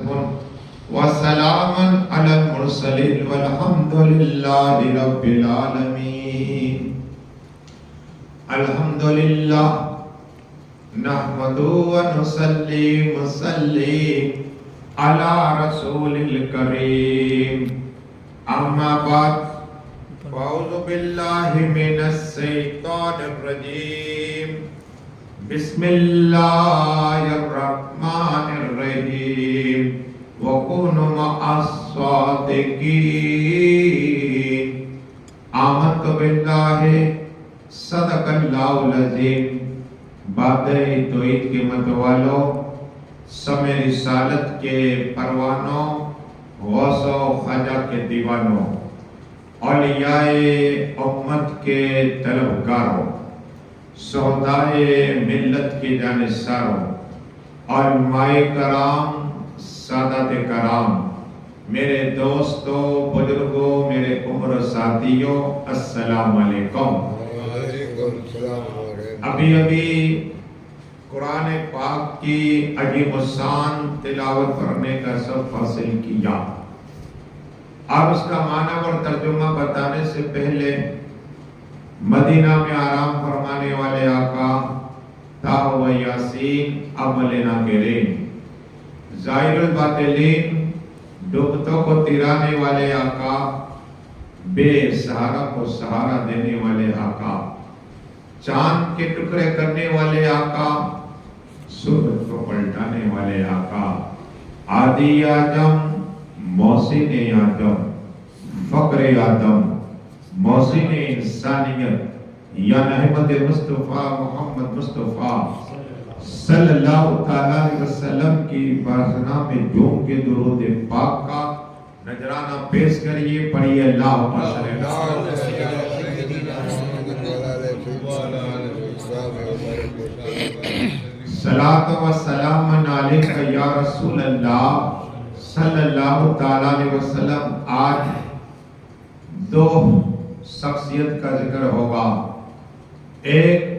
يصفون وسلام على المرسلين والحمد لله رب العالمين. الحمد لله نحمده ونصلي ونسلم على رسول الكريم. أما بعد فأعوذ بالله من الشيطان الرجيم. بسم الله الرحمن الرحيم. وكونوا مع الصادقين. آمنت بالله صدق اللہ العظیم. بات توحید کے مت والوں، سمع رسالت کے پروانوں، غوث و خواجہ کے دیوانوں، اولیاء امت کے طلبگاروں، سودائے ملت کے جانثاروں، علماء کرام، سادات کرام، میرے دوستوں، بزرگوں، میرے عمر ساتھیوں، السلام علیکم. ابھی قرآن پاک کی عجیب الشان تلاوت کرنے کا سب حاصل کیا. اب اس کا معنی اور ترجمہ بتانے سے پہلے مدینہ میں آرام فرمانے والے آقا طٰ و یاسین اول ناگرین، ظاہر الباطلین، ڈوبتوں کو تیرانے والے آقا، بے سہارا کو سہارا دینے والے آقا، چاند کے ٹکڑے کرنے والے آقا، سورج کو پلٹانے والے آقا، عادی آدم، محسن آدم، فقر آدم، محسن انسانیت، یا احمد مصطفیٰ محمد مصطفیٰ صلی اللہ تعالیٰ علیہ وسلم کی بارگاہ میں جھوم کے درود پاک کا نذرانہ پیش کریے. پڑھیے اللہم صلی اللہ علیہ صلاۃ و سلام علیک یا رسول اللہ صلی اللہ تعالیٰ علیہ وسلم. آج دو شخصیت کا ذکر ہوگا. ایک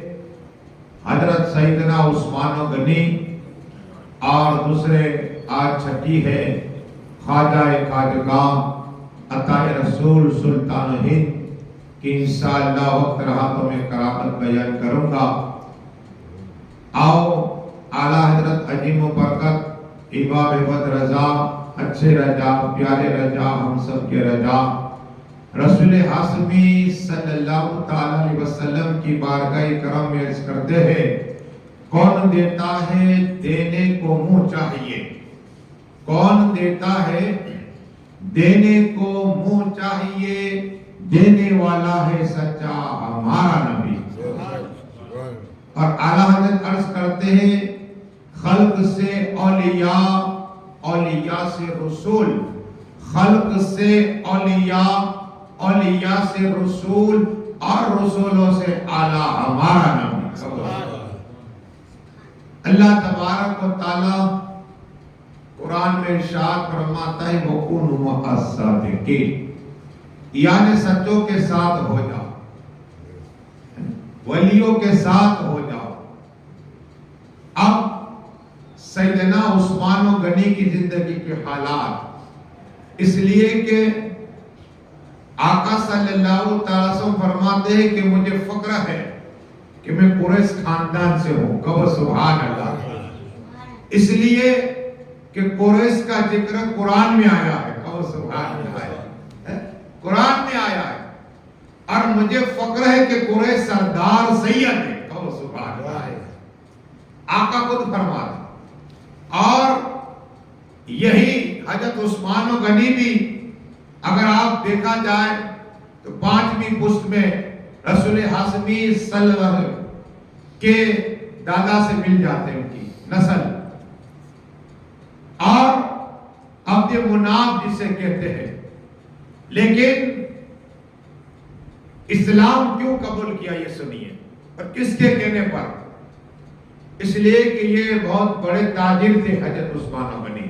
حضرت سیدنا عثمان غنی اور دوسرے آج چھٹی ہے خواجہ خواجگاں عطا رسول سلطان ہند کی انشاءاللہ وقت رہا تو میں کرامت بیان کروں گا. آؤ اعلیٰ حضرت عظیم و برکت امام احمد رضا، اچھے رجا، پیارے رجا، ہم سب کے رجا، رسول ہاشمی صلی اللہ تعالیٰ علیہ وسلم کی بارگاہ کرم میں عرض کرتے ہیں، کون دیتا ہے دینے کو منہ چاہیے. کون دیتا ہے دینے کو منہ چاہیے. دینے والا ہے سچا ہمارا نبی. اور اعلیٰ حضرت عرض کرتے ہیں، خلق سے اولیاء، اولیاء سے رسول، خلق سے اولیاء، اولیاء سے رسول، اور رسولوں سے اعلیٰ ہمارا نبی. اللہ تبارک و تعالی قرآن میں ارشاد فرماتا ہے وَكُونُوا مَعَ الصَّادِقِينَ، یعنی سچوں کے ساتھ ہو جاؤ، ولیوں کے ساتھ ہو جاؤ. اب سیدنا عثمان غنی کی زندگی کے حالات، اس لیے کہ آقا صلی اللہ تعالیٰ وسلم فرماتے ہیں کہ مجھے فخر ہے کہ میں قریش خاندان سے ہوں. کہو سبحان اللہ. اس لیے کہ قریش کا ذکر قرآن میں آیا ہے. کہو سبحان اللہ. قرآن میں آیا ہے اور مجھے فخر ہے کہ قریش سردار سید ہے. کہو سبحان اللہ. آقا خود فرماتے. اور یہی حضرت عثمان غنی بھی اگر آپ دیکھا جائے تو 5ویں پشت میں رسول ہاشمی صلی اللہ علیہ وسلم کے دادا سے مل جاتے ہیں ان کی نسل. اور عبد مناف جسے کہتے ہیں. لیکن اسلام کیوں قبول کیا یہ سنیے، اور کس کے کہنے پر؟ اس لیے کہ یہ بہت بڑے تاجر تھے حضرت عثمان غنی.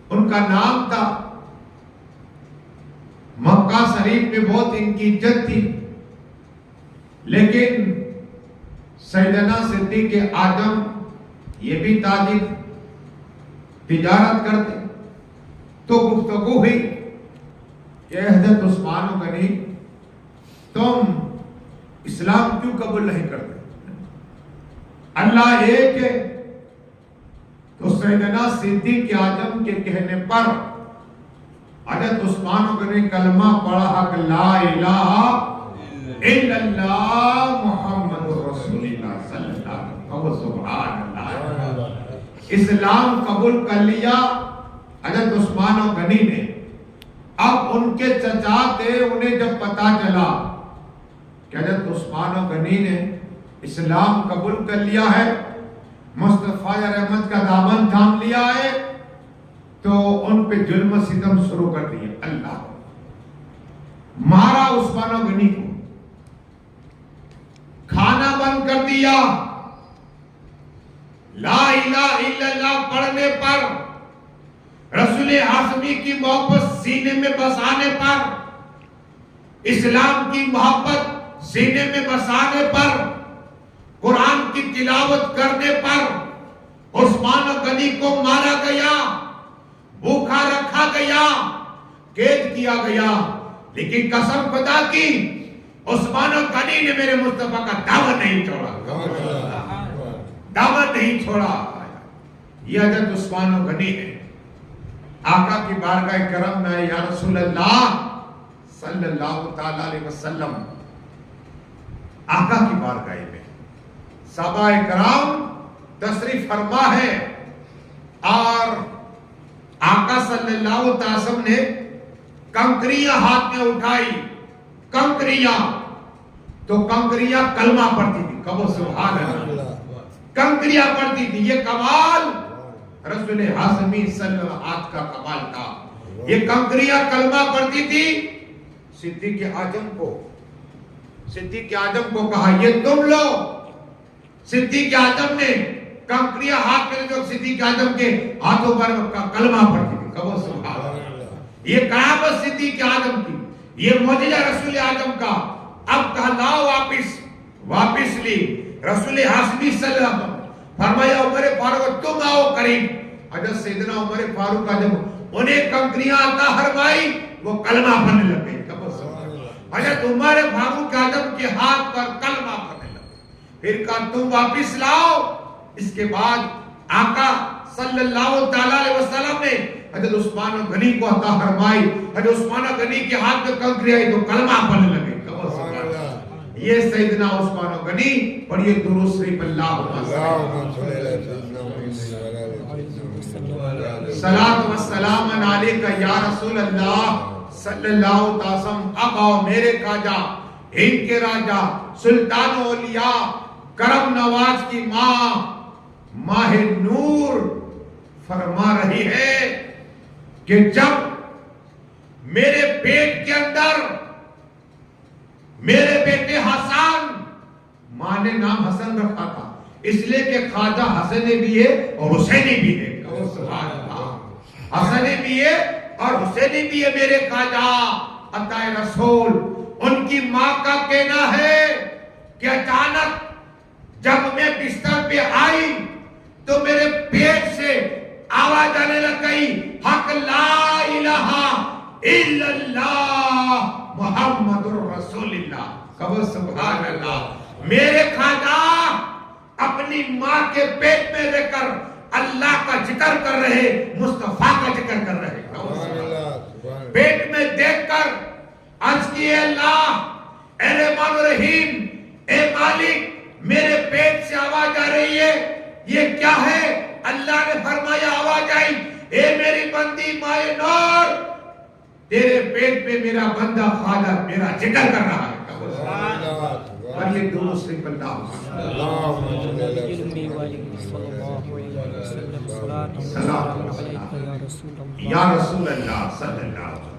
ان کا نام تھا، مکہ شریف میں بہت ان کی عزت تھی. لیکن سیدنا صدیق اعظم یہ بھی تاجر، تجارت کرتے. تو گفتگو ہوئی کہ حضرت عثمان غنی تم اسلام کیوں قبول نہیں کرتے؟ اللہ ایک ہے. تو سیدنا صدیق اعظم کے کہنے پر حضرت عثمان غنی کلمہ پڑھا کہ لا الہ الا اللہ محمد رسول اللہ صلی اللہ علیہ وسلم. سبحان اللہ. اسلام قبول کر لیا حضرت عثمان غنی نے. اب ان کے چچا تھے, انہیں جب پتا چلا کہ حضرت عثمان غنی نے اسلام قبول کر لیا ہے, مصطفیٰ رحمت کا دامن تھام لیا ہے, تو ان پہ ظلم و ستم شروع کر دیے. اللہ مارا عثمان غنی کو, کھانا بند کر دیا. لا الہ الا اللہ پڑھنے پر, رسول ہاشمی کی محبت سینے میں بسانے پر, اسلام کی محبت سینے میں بسانے پر, قرآن کی تلاوت کرنے پر عثمان غنی کو مارا گیا, بھوکا رکھا گیا, قید کیا گیا. لیکن قسم خدا کی عثمان غنی نے میرے مصطفیٰ کا دامن نہیں چھوڑا, دامن نہیں چھوڑا. یہ حضرت عثمان غنی ہے. آقا کی بارگاہ کرم میں یا رسول اللہ صلی اللہ تعالی علیہ وسلم, آقا کی بارگاہ میں صحابہ کرام تشریف فرما ہے, اور آقا صلی اللہ تعالی وسلم نے کنکریاں ہاتھ میں اٹھائی. کنکریاں تو کنکریاں کلمہ پڑھتی تھی. کہو سبحان اللہ. کنکریاں پڑھتی تھی. یہ کمال رسول ہاشمی صلی اللہ علیہ وسلم کا کمال تھا. یہ کنکریاں کلمہ پڑھتی تھی. صدیق اعظم کو کہا یہ تم لو. صدیق اعظم نے کنکریاں ہاتھ میں جو صدیق اعظم کے ہاتھوں پر کلمہ پڑھتی تھی. کہو سبحان اللہ. یہ کرامت صدیق اعظم کی, یہ معجزہ رسول اعظم کا. اب کہا لاؤ واپس لی. رسول ہاشمی صلی اللہ علیہ وسلم فرمایا عمر فاروق تم آؤ قریب. حضرت سیدنا عمر فاروق کا جب انہیں کنکریاں عطا فرمائی وہ کلمہ پڑھنے لگے. حضرت عمر فاروق اعظم کے ہاتھ پر کلمہ پڑھنے لگے. پھر کہا تم واپس لاؤ. اس کے بعد آقا صلی اللہ تعالی علیہ وسلم نے حضرت عثمان غنی کو عطا فرمائی. حضرت عثمان غنی کے ہاتھ میں کنکری آئی تو کلمہ پڑھنے لگے. یہ سیدنا عثمان غنی. پڑھیے درود شریف اللہم صلاۃ و سلام علیکہ یا رسول اللہ صلی اللہ تعالی وسلم. اب آؤ میرے خواجہ, ہند کے راجہ, سلطان اولیاء, کرم نواز کی ماں, ماہ نور فرما رہی ہے کہ جب میرے پیٹ کے اندر میرے بیٹے حسن, ماں نے نام حسن رکھا تھا اس لیے کہ خواجہ حسن بھی ہے اور حسینی بھی ہے. سبحان اللہ. حسن بھی ہے اور حسینی بھی ہے میرے خواجہ عطا رسول. ان کی ماں کا کہنا ہے کہ اچانک جب میں بستر پہ آئی تو میرے پیٹ سے آواز آنے لگ گئی حق لا الہ الا اللہ محمد رسول اللہ. کہو سبحان اللہ. میرے خواجہ اپنی ماں کے پیٹ میں رہ کر اللہ کا ذکر کر رہے, مصطفیٰ کا ذکر کر رہے. پیٹ میں دیکھ کر عرض کی اے اللہ, اے رحمان الرحیم, اے مالک, میرے پیٹ سے آواز آ رہی ہے, یہ کیا ہے؟ اللہ نے فرمایا آواز آئی, اے میری بندی مائے نور, تیرے پیٹ میں میرا بندہ خواجہ میرا ذکر کر رہا ہے. اور یہ دونوں سے بندہ یا رسول اللہ صلی اللہ علیہ وسلم.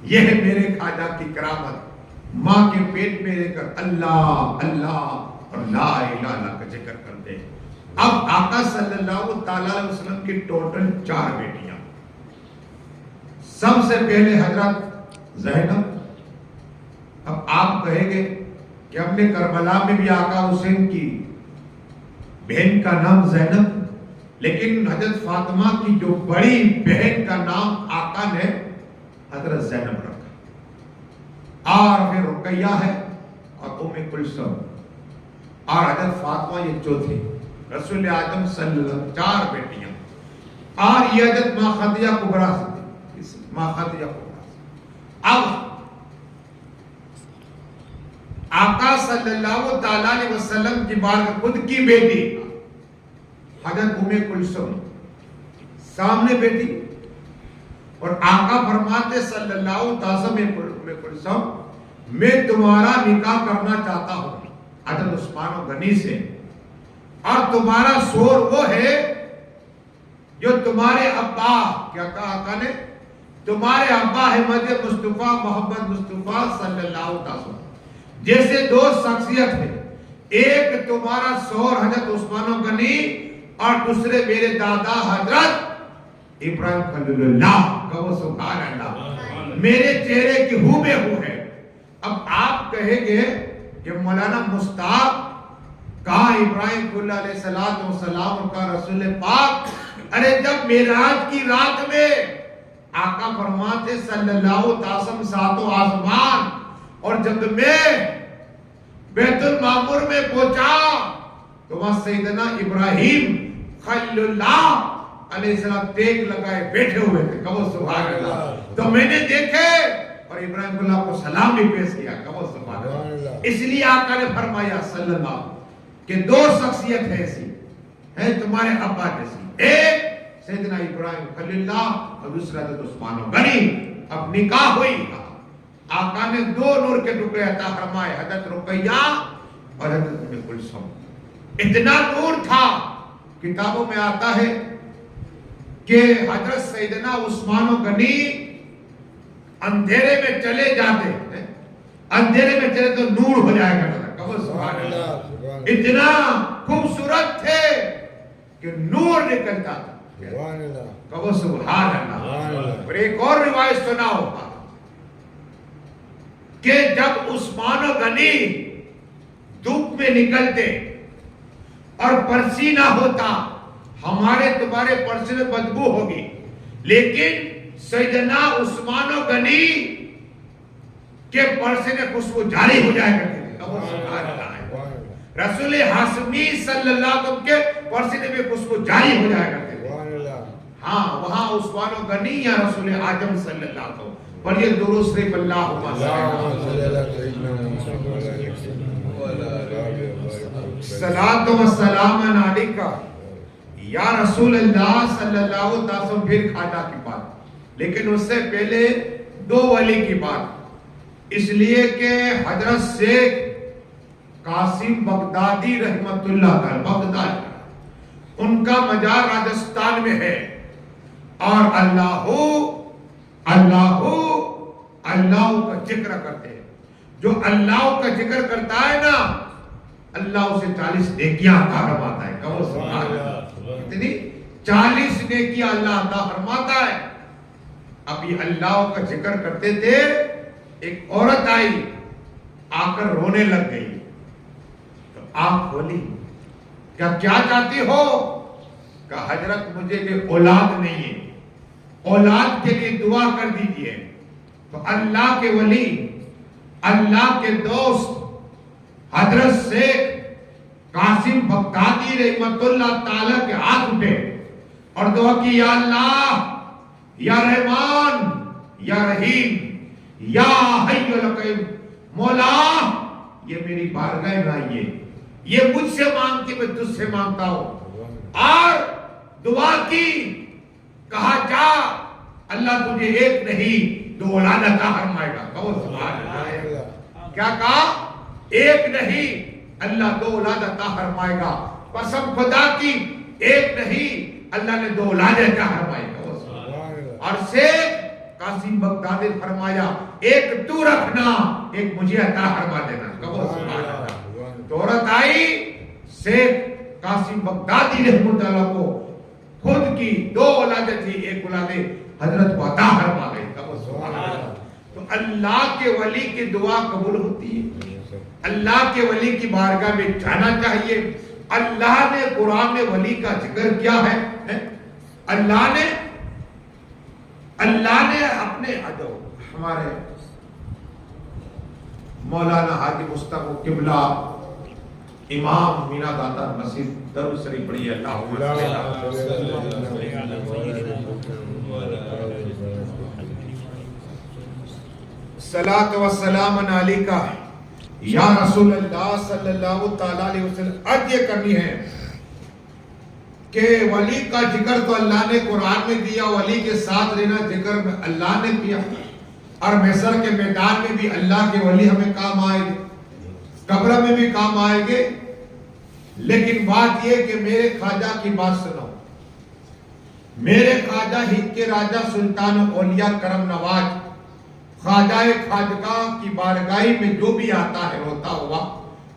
یہ ہے میرے خواجہ کی کرامت. ماں کے پیٹ میں رہ کر اللہ اللہ اور لا الہ الا کا ذکر کرتے. اب آقا صلی اللہ تعالی علیہ وسلم کی ٹوٹل 4 بیٹیاں. سب سے پہلے حضرت زینب. اب آپ کہیں گے کہ ہم نے کربلا میں بھی آقا حسین کی بہن کا نام زینب, لیکن حضرت فاطمہ کی جو بڑی بہن کا نام آقا نے حضرت زینب رکھا، اور پھر رقیہ ہے اور ام کلثوم، اور حضرت فاطمہ یہ چوتھی، رسول اعظم صلی اللہ علیہ وسلم 4 بیٹیاں، اور یہ حضرت ماں خدیجہ کبریٰ سے، ماں خدیجہ کبریٰ۔ اب آقا صلی اللہ تعالیٰ علیہ وسلم کی بات خود کی بیٹی حضرت ام کلثوم سامنے بیٹی، اور آقا فرماتے صلی اللہ تعالیٰ ام کلثوم میں تمہارا نکاح کرنا چاہتا ہوں حضرت عثمان غنی سے، اور تمہارا شور وہ ہے جو تمہارے ابا، کیا کہا آقا نے، تمہارے ابا احمد مصطفیٰ محمد مصطفیٰ صلی اللہ علیہ وسلم جیسے 2 شخصیت ہے، ایک تمہارا شوہر حضرت عثمان غنی اور دوسرے میرے دادا حضرت ابراہیم خلیل اللہ، کہو سبحان اللہ، میرے چہرے کی ہو بے ہو ہے۔ اب آپ کہیں گے کہ مولانا مشتاق کہا ابراہیم خلیل علیہ السلام کا رسول پاک، ارے جب معراج کی رات میں آقا فرماتے صلی اللہ علیہ وسلم 7 آسمان، اور جب میں بیت المعمور میں پہنچا تو وہاں سیدنا ابراہیم خلیل اللہ علیہ السلام ٹیک لگائے بیٹھے ہوئے تھے، کہو سبحان اللہ، تو میں نے دیکھے اور ابراہیم اللہ کو سلام بھی پیش کیا، کہو سبحان اللہ۔ اس لیے آقا نے فرمایا صلی اللہ کہ 2 شخصیت ہے ایسی ہے تمہارے ابا جیسی، ایک سیدنا ابراہیم خلیل اللہ اور دوسرا حضرت عثمان غنی۔ اب نکاح ہوئی، آقا نے 2 نور کے ٹکڑے عطا فرمائے، حضرت رقیہ اور حضرت ام کلثوم۔ اتنا نور تھا، کتابوں میں آتا ہے کہ حضرت سیدنا عثمان غنی اندھیرے میں چلے جاتے، اندھیرے میں چلے تو نور ہو جائے گا، کہو سبحان اللہ، اتنا خوبصورت تھے کہ نور نکلتا تھا، کہو سبحان اللہ۔ اور ایک اور روایت سنا ہوگا کہ جب عثمان غنی دھوپ میں نکلتے اور پسینہ ہوتا، ہمارے تمہارے پسینے بدبو ہوگی، لیکن سیدنا عثمان غنی کے پسینے خوشبو جاری ہو جائے گا، رسول ہاشمی صلی اللہ علیہ وسلم کے پسینے میں خوشبو جاری ہو جائے کرتے تھے۔ ہاں وہاں عثمان غنی یا رسول اعظم صلی اللہ علیہ وسلم پر یہ درود شریف اللہم صلاۃ و سلام علیکہ یا رسول اللہ صلی اللہ علیہ وسلم۔ پھر خواجہ کی بات، لیکن اس سے پہلے 2 ولی کی بات، اس لیے کہ حضرت شیخ قاسم بغدادی رحمت اللہ تعالی بغداد، ان کا مزار راجستھان میں ہے، اور اللہ اللہ اللہ کا ذکر کرتے ہیں۔ جو اللہ کا ذکر کرتا ہے نا، اللہ اسے 40 نیکیاں عطا فرماتا ہے، کہو سبحان اللہ، اتنی 40 نیکیاں اللہ عطا فرماتا ہے۔ اب یہ اللہ کا ذکر کرتے تھے، ایک عورت آئی، آ کر رونے لگ گئی، تو آنکھ کھولی، کیا چاہتی ہو؟ کہ حضرت مجھے یہ اولاد نہیں ہے، اولاد کے لیے دعا کر دیجئے۔ تو اللہ کے ولی، اللہ کے دوست حضرت شیخ قاسم بغدادی رحمت اللہ تعالی کے ہاتھ اٹھے اور دعا کی، یا اللہ، یا رحمان، یا رحیم، یا حی القیوم، مولا یہ میری بارگاہ میں آئیے، یہ مجھ سے مانگتی میں تجھ سے مانگتا ہوں، اور دعا کی، کہا جا اللہ تجھے ایک نہیں 2 اولاد عطا فرمائے گا، کہو سبحان اللہ۔ کیا کہا؟ ایک نہیں اللہ 2 اولاد عطا فرمائے گا، قسم خدا کی ایک نہیں اللہ نے 2 اولاد عطا فرمائے گا، کہو سبحان اللہ۔ اور شیخ قاسم بغدادی فرمایا، ایک تو رکھنا، ایک مجھے عطا فرما دینا، کہو سبحان اللہ۔ تو عورت آئی، شیخ قاسم بغدادی رحمۃ اللہ کو خود کی 2 اولادیں تھی، ایک اولاد حضرت کو عطا فرما گئی، کہو سبحان اللہ۔ تو اللہ کے ولی کی دعا قبول ہوتی ہے، اللہ کے ولی کی بارگاہ میں جانا چاہیے، اللہ نے قرآن میں ولی کا ذکر کیا ہے؟ اللہ نے اپنے ہمارے مولانا حاجی مصطفی قبلہ امام مینا داتا مسجد درود شریف پڑھیے اللہم صلاۃ و سلام علیکہ یا رسول اللہ صلی اللہ تعالی علیہ وسلم۔ آج یہ کرنی ہے کہ ولی کا ذکر تو اللہ نے قرآن میں دیا، ولی کے ساتھ رہنا ذکر میں اللہ نے کیا، اور محشر کے میدان میں بھی اللہ کے ولی ہمیں کام آئے گے، قبر میں بھی کام آئے گے۔ لیکن بات یہ کہ میرے خواجہ کی بات سنو، میرے خواجہ ہند کے راجہ سلطان اولیاء کرم نواز خواجہ خواجگاہ کی بارگاہی میں جو بھی آتا ہے روتا ہوا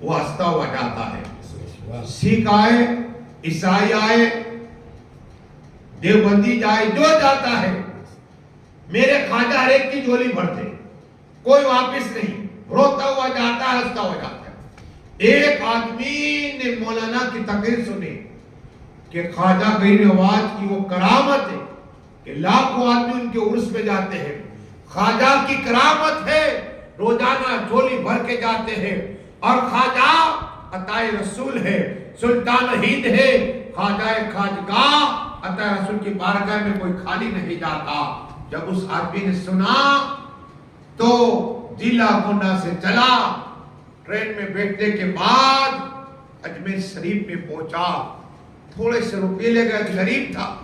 وہ ہنستا ہوا جاتا ہے۔ سکھ آئے، عیسائی آئے، دیوبندی جائے، جو جاتا ہے میرے خواجہ ہر ایک کی جھولی بھرتے، کوئی واپس نہیں، روتا ہوا جاتا ہے، ہنستا ہوا جاتا ہے۔ ایک آدمی نے مولانا کی تقریر سنی کہ خواجہ غیر نواز کی وہ کرامت ہے کہ لاکھوں آدمی ان کے عرس میں جاتے ہیں، خواجہ کی کرامت ہے روزانہ جھولی بھر کے جاتے ہیں، اور خواجہ عطائے رسول ہے، سلطان ہند ہے، خواجہ خواجگاہ عطائے رسول کی بارگاہ میں کوئی خالی نہیں جاتا۔ جب اس آدمی نے سنا تو ضلع گونڈہ سے چلا، ٹرین میں بیٹھنے کے بعد اجمیر شریف میں پہنچا، تھوڑے سے روپے لے گئے، غریب تھا،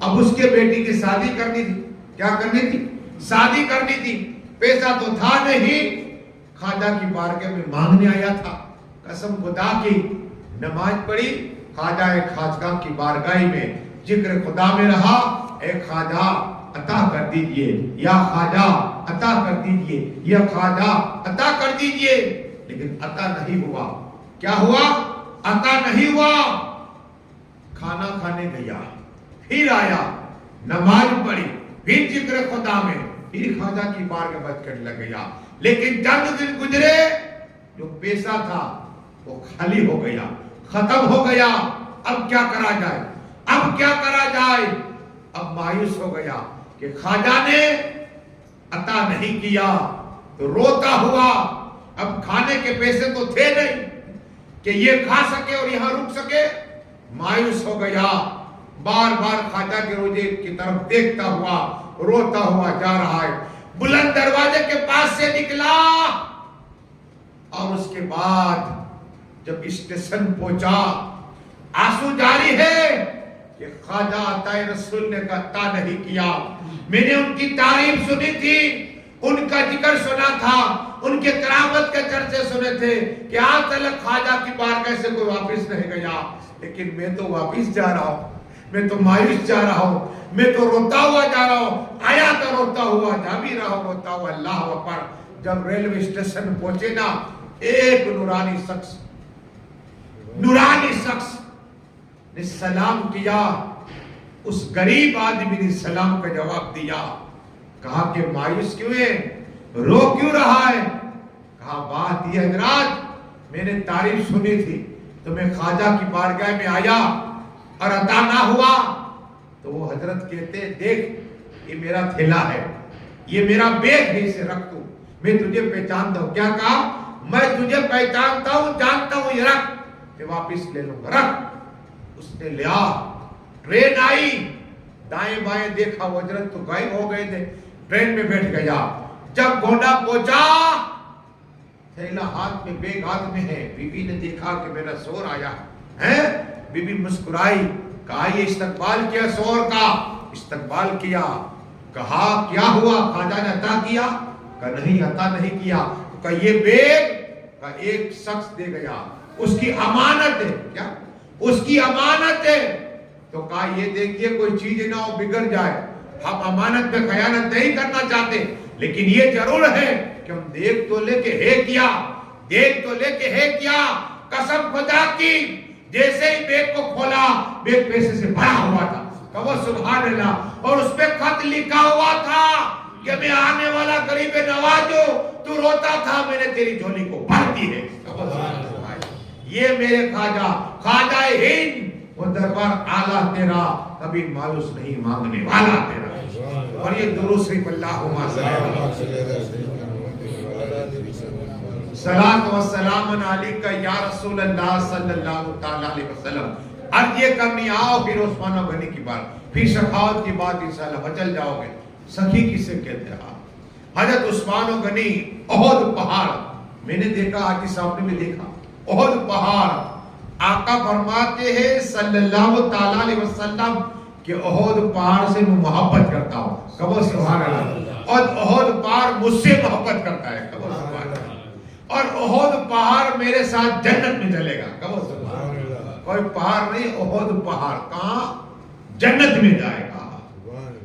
اب اس کے بیٹی کی شادی کرنی تھی، کیا کرنی تھی؟ شادی کرنی تھی، پیسہ تو تھا نہیں، خواجہ کی بارگاہ میں مانگنے آیا تھا، قسم خدا کی نماز پڑھی، خواجہ خواجگاہ کی بارگاہ میں ذکر خدا میں رہا، اے خواجہ عطا کر دیجئے، یا خواجہ عطا کر دیجئے، یا خواجہ عطا کر دیجئے، لیکن عطا نہیں ہوا۔ کیا ہوا؟ عطا نہیں ہوا۔ کھانا کھانے گیا، پھر آیا، نماز پڑھی، پھر ذکر خدا میں، پھر خواجہ کی بارگاہ بچ کر لگ گیا، لیکن چند دن گزرے، جو پیسہ تھا وہ خالی ہو گیا، ختم ہو گیا۔ اب کیا کرا جائے؟ اب کیا کرا جائے؟ اب مایوس ہو گیا کہ خواجہ نے عطا نہیں کیا، تو روتا ہوا۔ اب کھانے کے پیسے تو تھے نہیں کہ یہ کھا سکے اور یہاں رک سکے، مایوس ہو گیا، بار بار خواجہ کے روزے کی طرف دیکھتا ہوا، روتا ہوا جا رہا ہے۔ بلند دروازے کے پاس سے نکلا، اور اس کے بعد جب اسٹیشن پہنچا، آنسو جاری ہے کہ خواجہ عطائے رسول نے عطا نہیں کیا۔ میں نے ان کی تعریف سنی تھی، ان کا ذکر سنا تھا، ان کے کرامت کے چرچے سنے تھے کہ آج تک خواجہ کی بارگاہ سے کوئی واپس نہیں گیا، لیکن میں تو واپس جا رہا ہوں، میں تو مایوس جا رہا ہوں، میں تو روتا ہوا جا رہا ہوں، آیا تو روتا ہوا جا بھی رہا ہوں، روتا ہوا۔ اللہ اکبر۔ جب ریلوے اسٹیشن پہنچے نا، ایک نورانی شخص نے سلام کیا، اس غریب آدمی نے سلام کا جواب دیا، کہا کہ مایوس کیوں ہے، رو کیوں رہا ہے؟ کہا بات یہ حضرات، میں نے تعریف سنی تھی تو میں خواجہ کی بارگاہ میں آیا اور عطا نہ ہوا، تو وہ حضرت کہتے دیکھ یہ میرا تھیلا ہے، یہ میرا بیگ ہے، اسے رکھ تو، میں تجھے پہچانتا ہوں۔ کیا کہا؟ میں تجھے پہچانتا ہوں، جانتا ہوں، یہ رکھ، میں واپس لے لوں گا، رکھ۔ اس نے لیا، ٹرین آئی، دائیں بائیں دیکھا، وہ حضرت تو غائب ہو گئے تھے، ٹرین میں بیٹھ گیا۔ جب گونڈہ پہنچا، تھیلا ہاتھ میں، بیگ ہاتھ میں ہے، بی بی نے دیکھا کہ میرا سور آیا ہے، بی بی مسکرائی، کہا یہ استقبال کیا سور کا؟ استقبال کیا۔ کہا کیا ہوا، خواجہ نے عطا کیا؟ کہا نہیں، عطا نہیں کیا۔ کہا یہ بیگ؟ کہا ایک شخص دے گیا، اس کی امانت ہے۔ کیا؟ اس کی امانت ہے۔ تو کہا یہ دیکھیے کوئی چیز نہ ہو بگڑ جائے، ہم امانت پہ خیانت نہیں کرنا چاہتے، لیکن یہ ضرور ہے کہ ہم دیکھ تو لے کے ہے کیا، دیکھ تو لے کے ہے کیا۔ قسم خدا کی، جیسے ہی بیگ کو کھولا، بیگ پیسے سے بھرا ہوا تھا، کہو سبحان اللہ، اور اس پہ خط لکھا ہوا تھا کہ میں آنے والا غریب نواز ہوں، تو روتا تھا، میں نے تیری جھولی کو بھر دی ہے۔ یہ میرے خواجہ ہند، وہ دربار اعلیٰ تیرا، کبھی مالوس نہیں مانگنے والا تیرا۔ اور یہ درود شریف اللہم صلاۃ و سلام علیکہ یا رسول اللہ صلی اللہ تعالیٰ علیہ وسلم۔ اب یہ کرنی آؤ پھر عثمان و غنی کی بات، پھر سخاوت کی بات انشاءاللہ بچل جاؤ گے۔ سخی کسے کہتے ہیں؟ حضرت عثمان و غنی احد پہاڑ میں نے دیکھا، آج صاحب نے بھی دیکھا، احد پہاڑ آقا فرماتے ہیں صلی اللہ تعالیٰ علیہ وسلم کہ احد پہاڑ سے میں محبت کرتا ہوں، کہو سبحان اللہ، اور احد پہاڑ مجھ سے محبت کرتا ہے، کہو سبحان اللہ، اور احد پہاڑ میرے ساتھ جنت میں چلے گا، کہو سبحان اللہ۔ کوئی پہاڑ نہیں، احد پہاڑ کہاں؟ جنت میں جائے گا۔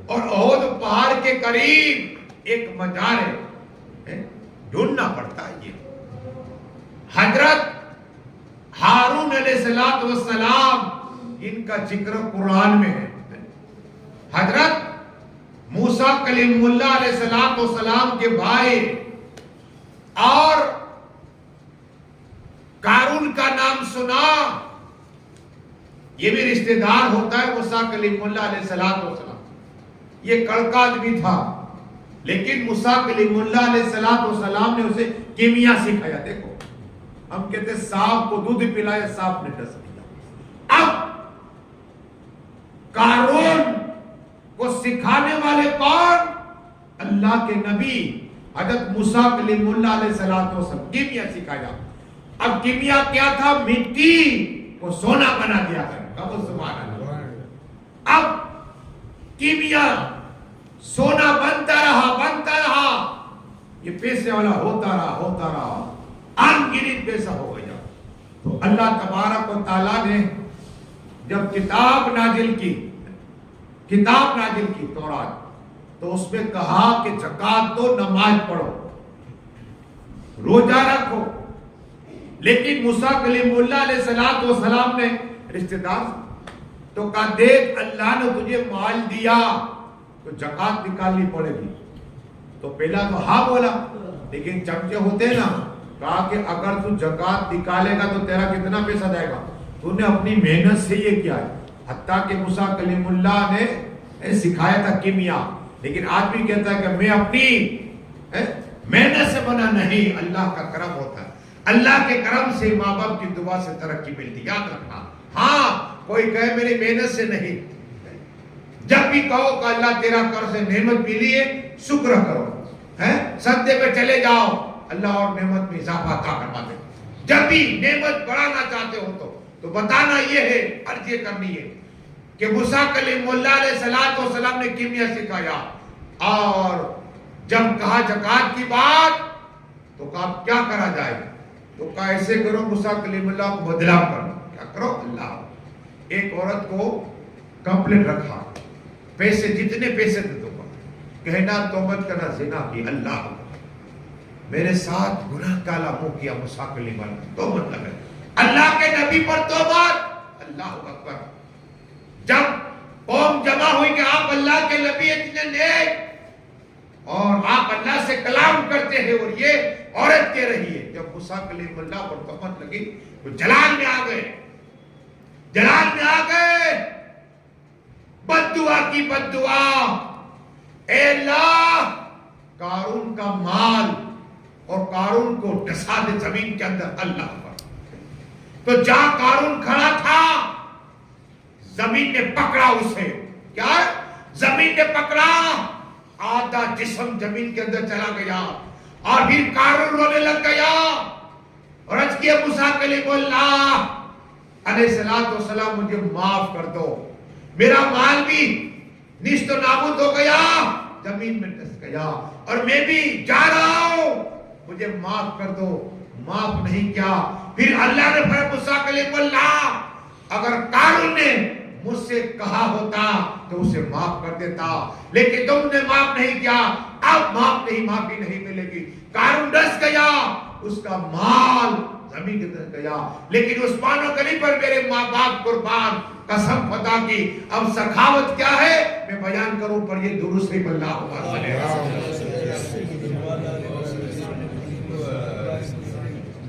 اور احد پہاڑ کے قریب ایک مزار ہے، ڈھونڈنا پڑتا ہے۔ یہ حضرت ہارون علیہ السلام، ان کا ذکر قرآن میں ہے۔ حضرت موسیٰ کلیم اللہ علیہ السلام کے بھائی، اور قارون کا نام سنا، یہ بھی رشتہ دار ہوتا ہے موسیٰ کلیم اللہ علیہ السلام۔ یہ کڑکا آدمی تھا، لیکن موسیٰ کلیم اللہ علیہ السلام نے اسے کیمیا سکھایا۔ دیکھو ہم کہتے ہیں سانپ کو دودھ پلایا، سانپ نے ڈس دیا۔ اب قارون کو سکھانے والے کون؟ اللہ کے نبی حضرت موسیٰ کلیم اللہ علیہ السلام، کیمیا سکھایا۔ اب کیمیا کیا تھا؟ مٹی کو سونا بنا دیا کرے، سبحان اللہ۔ اب کیمیا سونا بنتا رہا، یہ پیسے والا ہوتا رہا، ان گنت پیسہ ہو گیا۔ تو اللہ تبارک و تعالیٰ نے جب کتاب نازل کی تورات، تو اس میں کہا کہ زکات دو، نماز پڑھو، روزہ رکھو۔ لیکن موسیٰ کلیم اللہ علیہ السلام نے رشتہ دار تو کہا دیکھ اللہ نے تجھے مال دیا تو زکات نکالنی پڑے گی۔ تو پہلا تو ہاں بولا، لیکن چمچے ہوتے نا، کہا کہ اگر تو زکات نکالے گا تو تیرا کتنا پیسہ جائے گا؟ تو نے اپنی محنت سے یہ کیا ہے، حتیٰ کہ موسیٰ کلیم اللہ نے سکھایا تھا کیمیا، لیکن آج بھی کہتا ہے کہ میں اپنی محنت سے بنا نہیں، اللہ کا کرم ہوتا ہے۔ اللہ کے کرم سے، ماں باپ کی دعا سے ترقی ملتی، یاد رکھنا۔ ہاں کوئی کہے میری محنت سے نہیں، جب بھی کہو کہ اللہ تیرا کرم سے نعمت ملی ہے، شکر کرو، سجدے پہ چلے جاؤ، اللہ اور نعمت میں اضافہ عطا کروا دے۔ جب بھی نعمت بڑھانا چاہتے ہو تو بتانا یہ ہے، عرض یہ کرنی ہے کہ موسیٰ کلیم اللہ علیہ السلام نے کیمیا سکھایا، اور جب کہا زکات کی بات تو کہا کیا کرا جائے؟ تو کہا ایسے کرو، موسیٰ کلیم اللہ کو بدلا کرو۔ کیا کرو؟ اللہ ایک عورت کو کمپلینٹ رکھا، پیسے جتنے پیسے دے دو، کہنا توبت کرنا، زنا کی، اللہ میرے ساتھ گناہ کالا منہ کیا، موسیٰ کلیم اللہ توبت لگے، اللہ کے نبی پر توبت، اللہ اکبر۔ جب قوم جمع ہوئی کہ آپ اللہ کے نبی اتنے نیک اور آپ اللہ سے کلام کرتے ہیں، اور یہ عورت کہہ رہی ہے، جب موسیٰ کلیم اللہ پر تہمت لگی تو جلال میں آ گئے، بد دعا کی بد دعا، اے اللہ قارون کا مال اور قارون کو ڈسا دے زمین کے اندر، اللہ پر۔ تو جہاں قارون کھڑا تھا زمین نے پکڑا اسے، کیا زمین نے پکڑا، آدھا جسم زمین کے اندر چلا گیا، اور پھر قارون رونے لگ گیا، اور عرض کیا موسیٰ کلیم اللہ علیہ السلام مجھے معاف کر دو، میرا مال بھی نیست و نابود ہو گیا، زمین میں ڈس گیا، اور میں بھی جا رہا ہوں، مجھے معاف کر دو۔ معاف نہیں کیا۔ پھر اللہ نے فرمایا موسیٰ کلیم اللہ اگر قارون نے مجھ سے کہا ہوتا تو اسے معاف کر دیتا، لیکن تم نے معاف نہیں کیا، اب معافی نہیں ملے گی۔ قارون ڈس گیا، اس کا مال زمین کے اندر گیا، لیکن عثمان و غنی پر میرے ماں باپ قربان، قسم خدا کی۔ اب سخاوت کیا ہے میں بیان کروں، پر یہ درود شریف اللہم صلی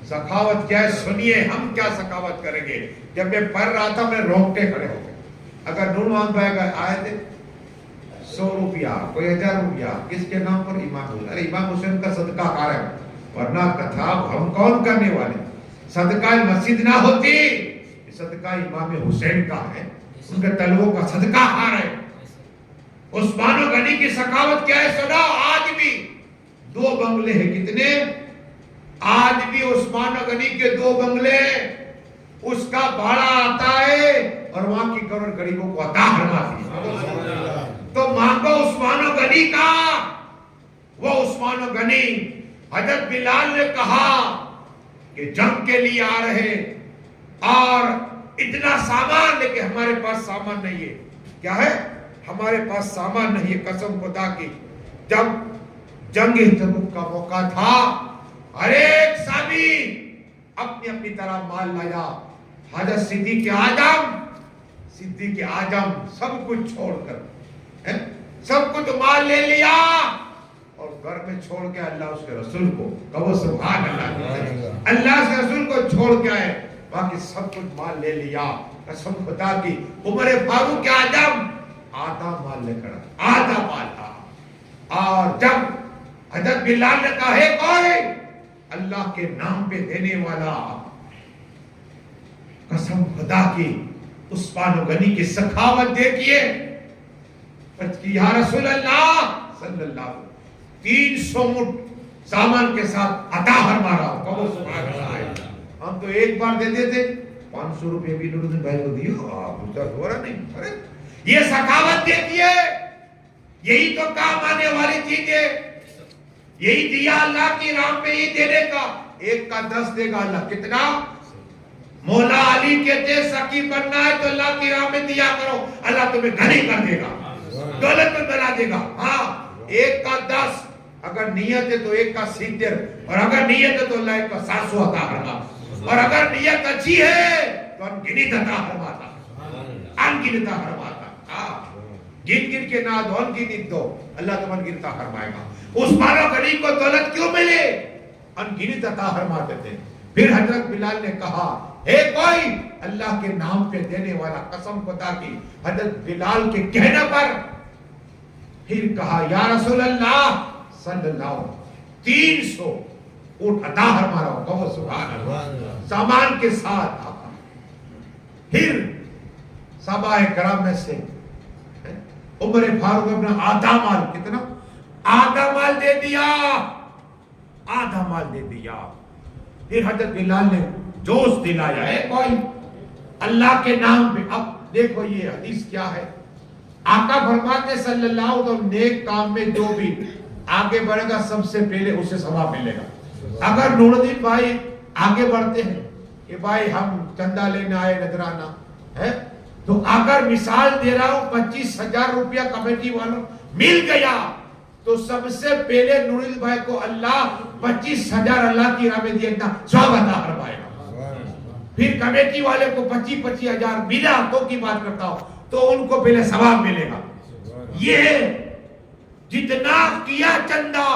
سخاوت کیا ہے سنیے. ہم کیا سخاوت کریں گے؟ جب میں پڑھ رہا تھا میں رونگٹے کھڑے ہو گئے. اگر نور محمد بھائی کا آئے تھے 100 روپیہ کوئی 1000 روپیہ کس کے نام پر؟ امام حسین. ارے امام حسین کا صدقہ کار ہے، ورنہ کتھا ہم کون کرنے والے؟ صدقہ مسجد نہ ہوتی، صدقہ امام حسین کا ہے، ان کے طلبوں کا صدقہ کار ہے. عثمان غنی کی سخاوت کیا ہے سنا؟ آج بھی 2 بنگلے ہیں. کتنے؟ آج بھی عثمان غنی کے 2 بنگلے، اس کا بھاڑا آتا ہے اور وہاں کی کروڑ غریبوں کو عطا فرماتی ہے. تو مانگو عثمان غنی کا. وہ عثمان غنی، حضرت بلال نے کہا کہ جنگ کے لیے آ رہے اور اتنا سامان، لیکن ہمارے پاس سامان نہیں ہے. کیا ہے؟ ہمارے پاس سامان نہیں ہے. قسم خدا کی جب جنگ تبوک کا موقع تھا، ہر ایک صحابی اپنی اپنی طرح مال لایا. حضرت صدیق اعظم سب کچھ چھوڑ کر سب کچھ مال لے لیا اور گھر میں چھوڑ کے اللہ اس کے رسول کو، کہو سبحان اللہ، اللہ کے رسول کو چھوڑ کے آئے، باقی سب کچھ مال لے لیا. قسم خدا کی عمر فاروق اعظم آدھا مال لے کر آدھا مال تھا. اور جب حضرت بلال نے کہا ہے کوئی اللہ کے نام پہ دینے والا، قسم خدا کی عثمان غنی کی سخاوت دیکھیے. یا رسول اللہ صلی اللہ علیہ وسلم 300 مٹ سامان کے ساتھ عطا فرمایا. کہو سبحان اللہ. ہم تو ایک بار دیتے تھے، 500 روپے بھی نورالدین بھائی کو دیو، آپ ہو رہا نہیں. ارے یہ سخاوت دیکھیے، یہی تو کام آنے والی چیز ہے. یہی دیا اللہ کی راہ پہ ہی دینے کا. 1 کا 10 دے گا اللہ. کتنا؟ مولا علی کہتے سخی بننا ہے تو اللہ کی راہ میں دیا کرو، اللہ تمہیں غنی کر دے گا، دولت میں بنا دے گا. ہاں 1 کا 10 اگر نیت ہے تو 1 کا 70، اور اگر نیت ہے تو اللہ 1 کا 700 عطا کرنا. اور اگر نیت اچھی ہے تو انگنت عطا فرماتا، انگنت عطا فرماتا. گن کے نہ دو، انگنت دو، اللہ تمہیں انگنت عطا فرمائے گا. عثمان غنی کو دولت کیوں ملے؟ انگنت عطا فرماتے تھے. پھر حضرت بلال نے کہا اے کوئی اللہ کے نام پہ دینے والا. قسم خدا کی حضرت بلال کے کہنے پر پھر کہا یا رسول اللہ صلی اللہ علیہ وسلم 300 اونٹ عطا فرما. کہو سبحان اللہ. سامان کے ساتھ آقا. پھر صحابہ کرام میں سے عمر فاروق اپنا آدھا مال، کتنا؟ آدھا مال دے دیا، آدھا مال دے دیا. پھر حضرت بلال نے جوش دلایا ہے کوئی اللہ کے نام پہ. اب دیکھو یہ حدیث کیا ہے. آقا فرماتے صلی اللہ علیہ وسلم نیک کام میں جو بھی آگے بڑھے گا سب سے پہلے اسے ثواب ملے گا. اگر نورالدین بھائی آگے بڑھتے ہیں کہ بھائی ہم چندہ لینے آئے نذرانہ ہے، تو اگر مثال دے رہا ہوں 25,000 روپیہ کمیٹی والوں مل گیا تو سب سے پہلے نورالدین بھائی کو اللہ 25,000 اللہ کی راہ میں دیا ثواب عطا فرمائے گا. پھر کمیٹی والے کو 25,000 ملا تو کی بات کرتا ہوں تو ان کو پہلے ثواب ملے گا. یہ جتنا کیا چندہ